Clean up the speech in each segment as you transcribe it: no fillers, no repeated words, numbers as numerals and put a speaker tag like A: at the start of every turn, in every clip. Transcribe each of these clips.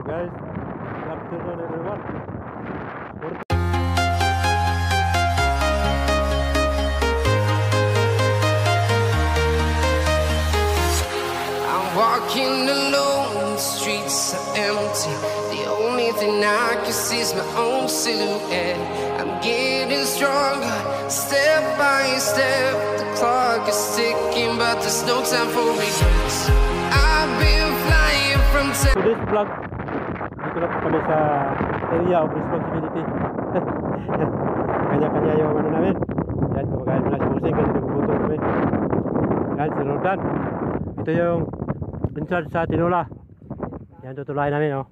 A: guys, good afternoon everyone.
B: I'm walking alone, the streets are empty. The only thing I can see is my own silhouette. I'm getting stronger, step by step. The clock is ticking, but there's no time for regrets. I've been flying from
A: Today's vlog, dito na po kami sa area of responsibility. Kanya-kanya yung ano namin. Yan, kumakain muna si Musing kasi nagugutom kami. Yan, si Roldan. Ito yung in charge sa tinola. Yan, tutulayan namin, oh.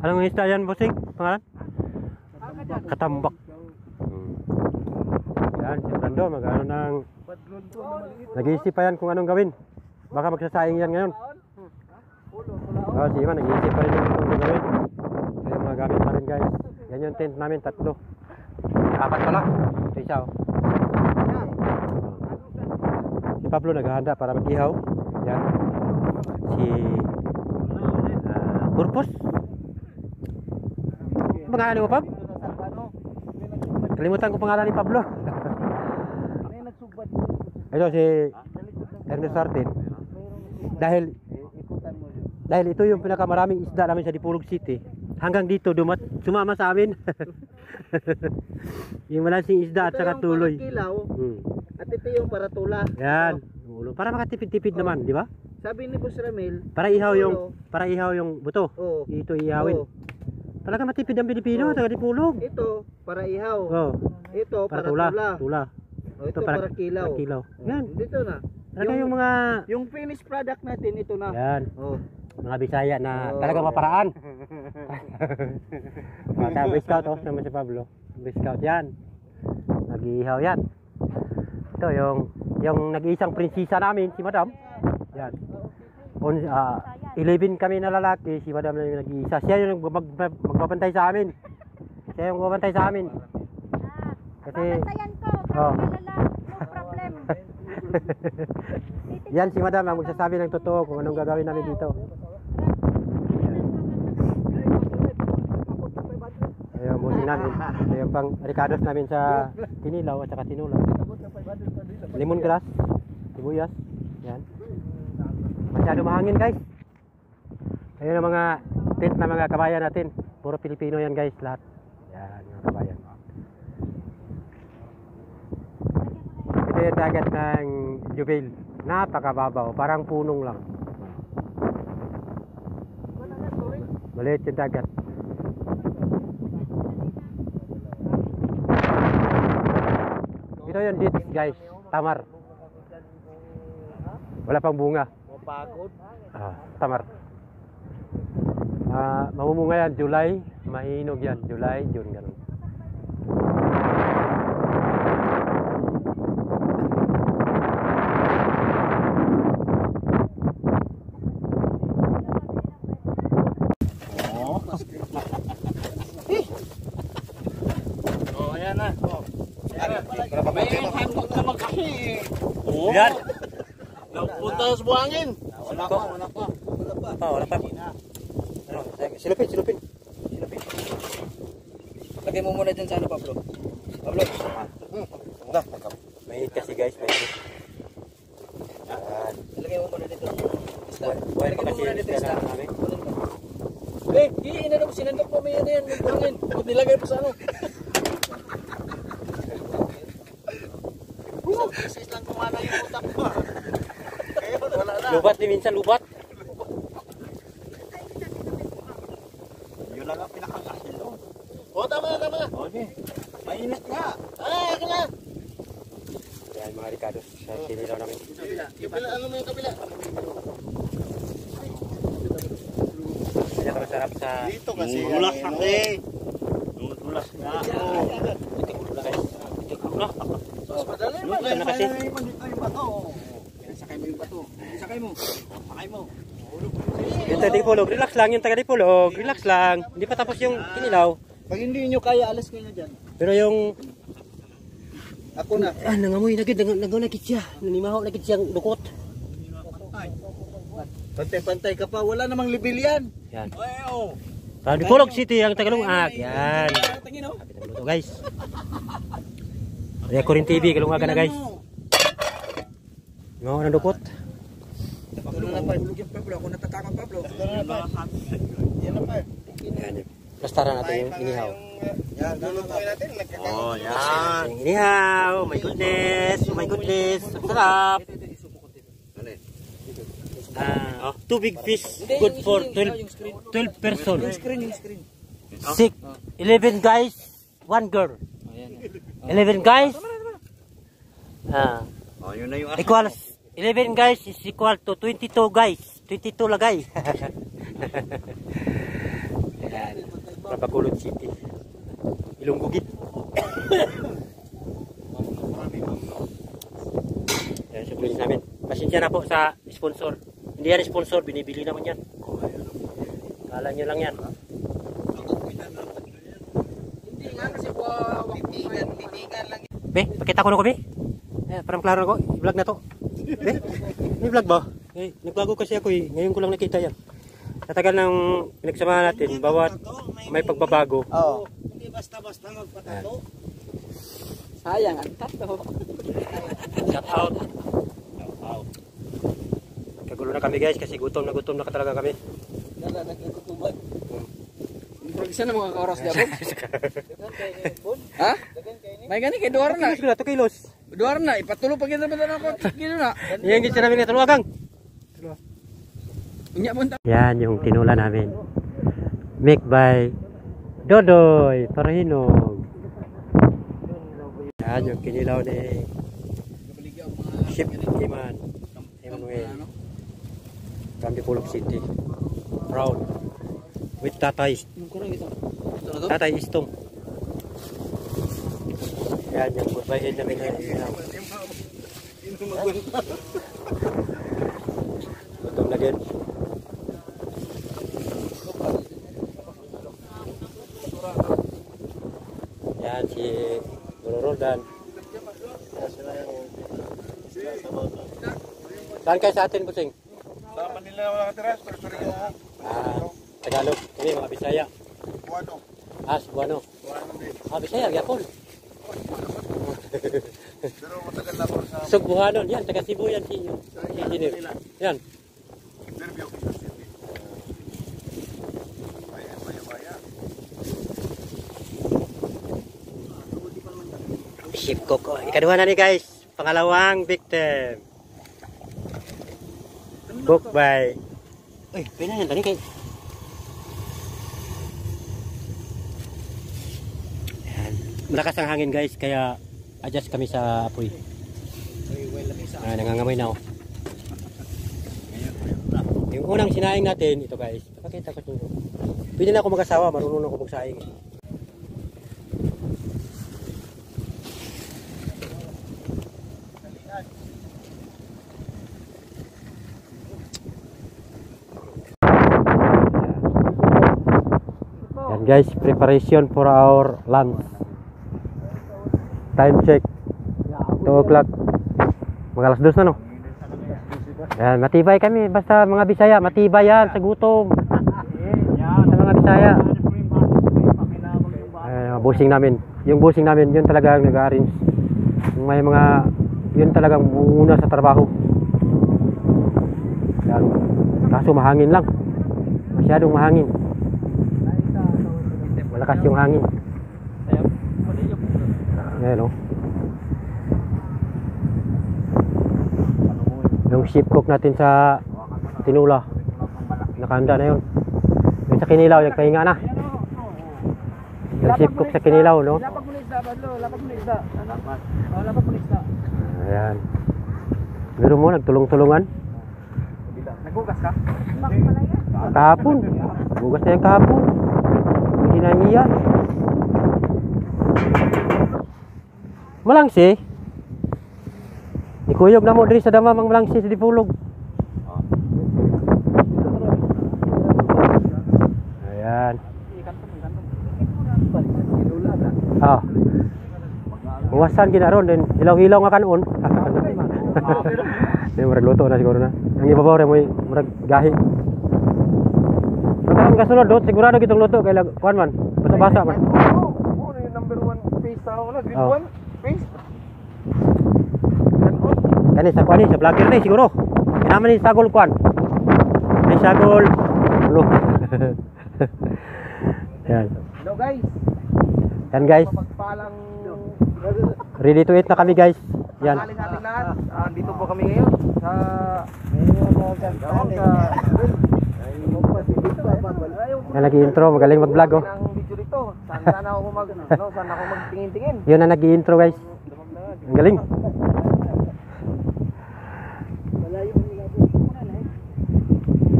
A: Anong isda yan, Musing? Pangalan? Katambak. Yan, si Brando, mag-ano ng... Nag-iisip pa yan kung anong gawin. Baka magsasaing yan ngayon. Oh, si Iman, nag-iisip pa rin yung anong gawin. Ito yung mga gamit namin, guys. Yan yung tent namin, 3. 4 pala. Ito isa, oh. Si Pablo naghahanda para mag-ihaw. Yan. Si Purpose. Pangalan mo, Pab? Kalimutan ko pangalan ni Pablo. Ito si Ernest Sartin. Dahil ito yung pinakamaraming isda namin sa Dipolog City. Hanggang dito sumama sa amin. Yung malansing isda at saka tuloy.
C: At ito yung para tula.
A: Yan. Para makatipid-tipid naman, di ba?
C: Sabi ni Boss Ramil,
A: Para ihaw yung buto.
C: Oo.
A: Ito ihawin. Talaga matipid ang Pilipino, taga Dipolog.
C: ito para ihaw.
A: Oh.
C: Ito
A: Para
C: para
A: tula.
C: tula. Ito para kilaw.
A: Yan.
C: Dito na.
A: Talaga yung mga
C: Yung finished product natin ito na.
A: yan.
C: Oh.
A: Mga Bisaya na talaga maparaan. Mga Boy Scout, oh, naman si Pablo. Boy Scout yan. Nag-iihaw yan. Ito yung nag-iisang prinsesa namin, si Madam. Yan. 11 kami na lalaki, si Madam na yung nag-iisa. Siya yung magbabantay sa amin. Siya yung magbabantay sa amin. Kasi
D: babantayan ko, no problem.
A: yan si Madam ang magsasabi ng totoo kung anong gagawin namin dito. Ayun, musing namin. Ito yung pang ricados namin sa kinilaw at saka tinula. Lemongrass, sibuyas. Yan. Masyado mahangin, guys. Ayun ang mga tent na mga kabayan natin. Puro Pilipino yan, guys, lahat. Yan, mga kabayan. Ito yung dagat ng Jubil. Napakababaw, parang punong lang. Maliit yung dagat. Ito yung dates, guys. Tamar. Wala pang bunga. Tamar. Mamumunga yan July. Mahinog yan July, June, ganun.
C: Ayan na. May handok naman kasi.
A: Yan.
C: Punta sa buhangin. Wala pa.
A: Wala pa. Ano, silupin.
C: Lagay mo muna dyan sa ano, Pablo. Pablo.
A: May kasi, guys, may hit.
C: Lagay mo muna dito.
A: Buhay pa kasi yung isda namin.
C: Inanong sinandok mo may yan yung buhangin. Kung nilagay pa sa ano. Isa lang kumana yung utak mo. Wala na.
A: Lubat din minsan, lubat.
C: Yun lang ang pinakakasin doon. Tama na. Okay. Mainit nga. Akin na.
A: Yan, mga ricados sa sinilaw namin.
C: Kabila, ano mo yung kabila?
A: Kaya ito masarap sa...
C: Dito kasi. Mulas kasi. Mulas nga. Mas madali mo.
A: Ito na kasi.
C: Sakay mo yung bato. Sakay mo.
A: Yung taga Dipolog, relax lang yung taga Dipolog. Relax lang. Hindi pa tapos yung kinilaw.
C: Pag hindi nyo kaya, alas kayo na dyan.
A: Pero yung...
C: Ako na.
A: Nangamoy na gid, nangaw na gid siya. Nanimahaw na gid siyang dukot.
C: Pantay-pantay ka pa, wala namang libil yan.
A: Yan.
C: Ay, oh.
A: Sa Dipolog City ang Tagalungag. Yan.
C: Tingin oh.
A: Kapit ang luto guys. Kaya Corin TV, Kalungaga na guys. Ngaw ng dukot.
C: Tulong na pa, yung Pablo, ako natatakot Pablo. Yan na pa.
A: Yan. Plastaran natin yung inihaw.
C: Yan, tulong pa natin. Oh, yan.
A: Yung inihaw. Oh my goodness. Oh my goodness. Ang sarap. Two big fish. Good for 12 person.
C: Yung screen.
A: 11 guys. 1 girl. 11 guys.
C: Oh, yun na yung
A: Equals 11 guys is equal to 22 guys. 22 lagay. Ayan. Papakulot City. Ilunggugit. Ayan, supplements namin. Pasensya na po sa sponsor. Hindi yan sponsor, binibili naman yan. Kala nyo lang yan.
C: Hindi nga kasi bibigan lang.
A: Be, pakita ko na ko, Be. Parang klaro ko. I-vlog na to. Be, may vlog ba? Nagbago kasi ako eh. Ngayon ko lang nakita yan. Sa tagal ng pinagsamahan natin, bawat may pagbabago.
C: Oo. Hindi basta-basta magpatato. Sayang ang tato.
A: Shout out. Kagulo na kami guys kasi gutom na talaga kami.
C: Nagkukuban. Progresa na mga kaoras niya po. Ha? May gani kay Duar na.
A: 2 kilos.
C: Duar na, ipatulo pa kita ba ako? Kilo na.
A: Yan gitsa namin nga tuluwagang.
C: Unya punta.
A: Yan yung tinula namin. Make by Dodoy Parahinog. Yan yung kinilaw ni Chef Iman Emmanuel from Dipolog City. Proud with Tatay Istong. Yan yung goodbye namin ngayon. Gutom na din. Yan si Roldan. Saan kayo sa atin, Busing?
C: Sa Manila wala ka tiras, pero
A: Tagalog. Kami mga Bisaya.
C: Buano.
A: Cebuano. Bisaya, gyapon.
C: Pero matagal na po sa
A: Cebuano, yan, taga Cebu yan si Engineer. Yan.
C: interview ko sa city. Baya.
A: Ship Coco. Ikaduha na ni guys. Pangalawang victim. Book by... Uy, pina yan. Tani kay... Yan. Malakas ang hangin guys. Kaya adjust kami sa apoy. Nangangamoy na oh. Yung unang sinaing natin, ito guys. Pakita ko ito. Pwede na ako mag-asawa. Marunong ako magsaing. Yan guys, preparation for our lunch. Time check 2 o'clock. Mga alas 2 na no. Yan, matibay kami. Basta mga Bisaya, matibay yan sa gutom. Sa mga Bisaya. Busing namin. Yung busing namin, yun talagang nag-arrange. May mga, yun talagang una sa trabaho. Yan. Kaso mahangin lang. Masyadong mahangin. Malakas yung hangin. Ayan o. Yung ship cook natin sa tinula. Nakahanda na yun. Yung sa Kinilaw, nagpahinga na. Yung ship cook sa Kinilaw, no?
C: Lapag mo na isda, Badlo. Lapag mo na isda. Lapag mo na isda.
A: Ayan. Pero mo, nagtulong-tulungan.
C: Naghugas ka?
A: Kahapon. Bugas na yung kahapon. Hindi na niya. Malangsi. Ikuyog na mo diri sa dama mang malangsi sa Dipolog. Ayan. Ah. Buwasan ginaron din. Hilaw-hilaw nga kanon. May maragluto na siguro na. Ang ibabaw rin mo murag gahi. Pero ang kasunod dot sigurado kitong luto kay kuan man. Basa-basa man.
C: Oo, yung number 1 face sa wala, grade
A: Oh.
C: 1 face.
A: Kani sa kuan ni sa vlogger ni siguro. Kinaman ni sagol kuan. Ay sagol. Ulo. Yan.
C: Hello guys.
A: Yan guys.
C: Mapagpalang
A: Ready to eat na kami guys. Yan.
C: tanghali sa ating lahat. Dito po kami ngayon sa
A: Yan nag-intro, magaling mag-vlog oh.
C: Ang video dito. Saan ako magtingin-tingin.
A: Yun na nag-intro guys. Ang galing.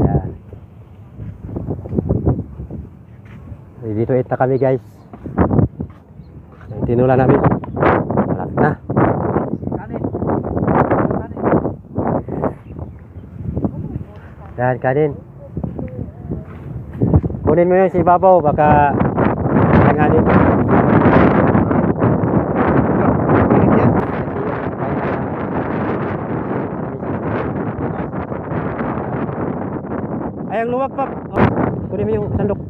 A: Yan. Ready to eat na kami guys. Yung tinula namin. Malapit na. Yan, kanin. Kunin mo yun si Babaw, baka langanin. Ay, ang luwag pa. Oh, kunin mo yung sandok.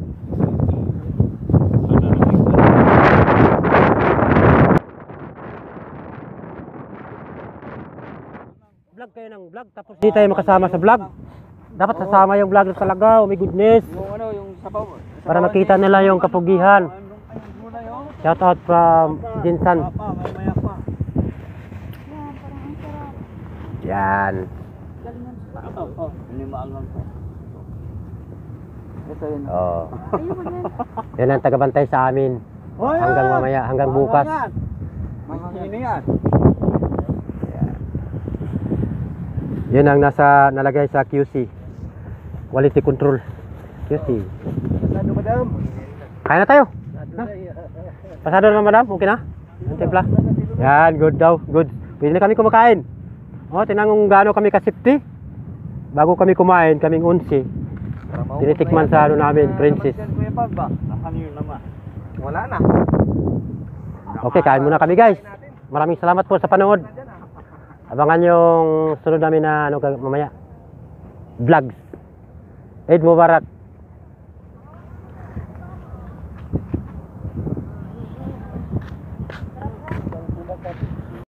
A: Vlog kayo ng vlog, tapos hindi tayo makasama sa vlog. Dapat sasama yung vlog talaga, oh my goodness.
C: Yung sabaw.
A: Para makita nila yung kapugihan. Shout out from Jinsan.
C: Mamaya pa.
A: Yan.
C: Hindi maalam pa. Ito yun.
A: Oh. Yan ang tagabantay sa amin. Hanggang mamaya, hanggang bukas.
C: Sino yan?
A: Yun ang nalagay sa QC. Quality control. QC.
C: Ano madam?
A: Kain na tayo. Pasado naman madam, okay na? Ang timpla. Yan, good daw, good. Pwede na kami kumakain. Oh, tinanong gaano kami ka-safety. Bago kami kumain, kaming 11. Tinitikman sa ano namin, princess.
C: Wala na.
A: Okay, kain muna kami guys. Maraming salamat po sa panood. Abangan yung sunod namin na ano mamaya. Vlogs. Eid Mubarak.